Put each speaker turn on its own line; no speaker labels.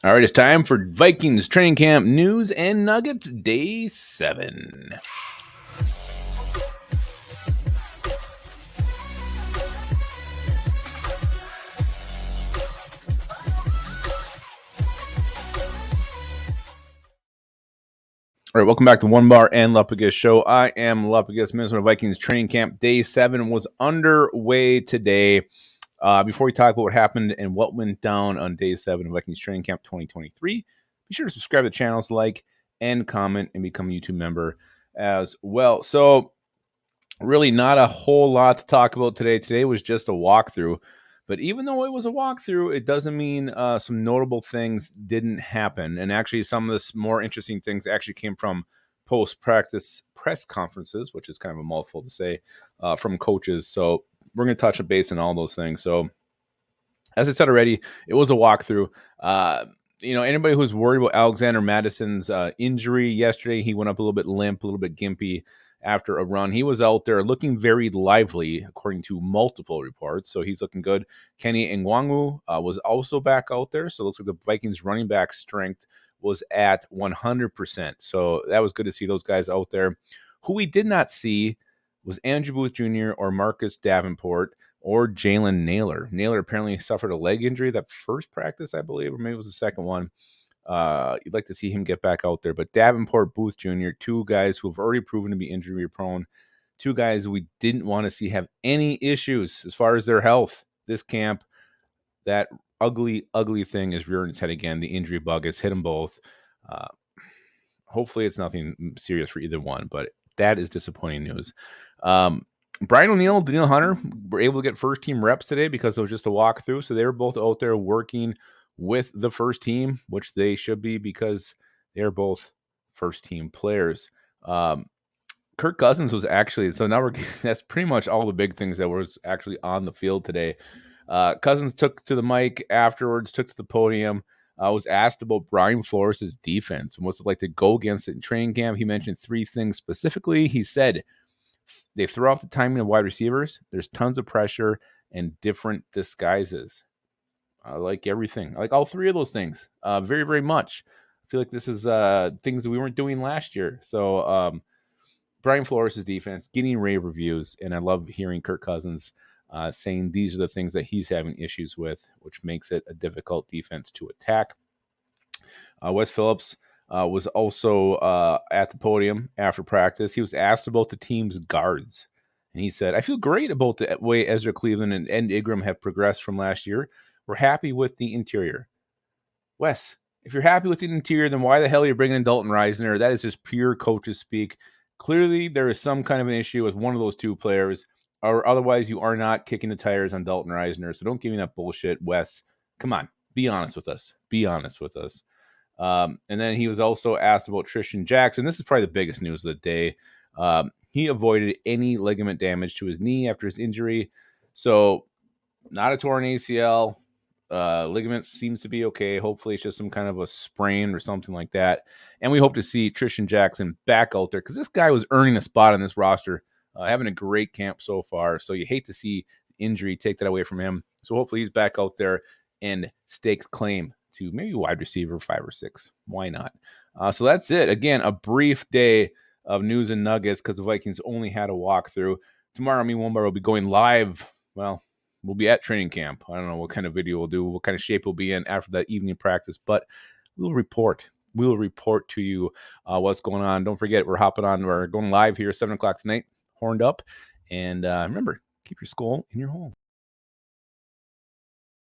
All right, it's time for Vikings training camp news and nuggets, day 7. All right, welcome back to Onebar and Lupagus show. I am Lupagus. Minnesota Vikings training camp day 7 was underway today. Before we talk about what happened and what went down on day 7 of Vikings training camp 2023, be sure to subscribe to the channels, like, and comment, and become a YouTube member as well. So, really not a whole lot to talk about today. Today was just a walkthrough. But even though it was a walkthrough, it doesn't mean some notable things didn't happen. And actually, some of the more interesting things actually came from post-practice press conferences, which is kind of a mouthful to say, from coaches. So we're going to touch a base on all those things. So as I said already, it was a walkthrough. Anybody who's worried about Alexander Madison's injury yesterday, he went up a little bit limp, a little bit gimpy after a run. He was out there looking very lively, according to multiple reports. So he's looking good. Kenny Ngwangu was also back out there. So it looks like the Vikings running back strength was at 100%. So that was good to see those guys out there. Who we did not see was Andrew Booth Jr. or Marcus Davenport or Jalen Naylor. Naylor apparently suffered a leg injury that first practice, I believe, or maybe it was the second one. You'd like to see him get back out there. But Davenport, Booth Jr., two guys who have already proven to be injury prone, two guys we didn't want to see have any issues as far as their health this camp. That ugly, ugly thing is rearing its head again. The injury bug has hit them both. Hopefully it's nothing serious for either one, but that is disappointing news. Brian O'Neill, Daniil Hunter were able to get first-team reps today because it was just a walkthrough. So they were both out there working with the first team, which they should be because they're both first-team players. Kirk Cousins was actually, so now that's pretty much all the big things that was actually on the field today. Cousins took to the mic afterwards, took to the podium. Was asked about Brian Flores' defense and what's it like to go against it in training camp. He mentioned 3 things specifically. He said, they throw off the timing of wide receivers. There's tons of pressure and different disguises. I like everything. I like all 3 of those things very, very much. I feel like this is things that we weren't doing last year. So Brian Flores' defense getting rave reviews, and I love hearing Kirk Cousins saying these are the things that he's having issues with, which makes it a difficult defense to attack. Wes Phillips was also at the podium after practice. He was asked about the team's guards, and he said, I feel great about the way Ezra Cleveland and Ed Ingram have progressed from last year. We're happy with the interior. Wes, if you're happy with the interior, then why the hell are you bringing in Dalton Reisner? That is just pure coaches speak. Clearly, there is some kind of an issue with one of those 2 players, or otherwise you are not kicking the tires on Dalton Reisner. So don't give me that bullshit, Wes. Come on, be honest with us. Be honest with us. And then he was also asked about Tristan Jackson. This is probably the biggest news of the day. He avoided any ligament damage to his knee after his injury. So not a torn ACL. Ligament seems to be okay. Hopefully it's just some kind of a sprain or something like that. And we hope to see Tristan Jackson back out there because this guy was earning a spot on this roster, having a great camp so far. So you hate to see injury take that away from him. So hopefully he's back out there and stakes claim to maybe wide receiver 5 or 6. Why not? So that's it. Again, a brief day of news and nuggets because the Vikings only had a walkthrough. Tomorrow, me and Onebar will be going live. Well, we'll be at training camp. I don't know what kind of video we'll do, what kind of shape we'll be in after that evening practice, but we'll report. We'll report to you what's going on. Don't forget, we're going live here 7 o'clock tonight, horned up. And remember, keep your skull in your hole.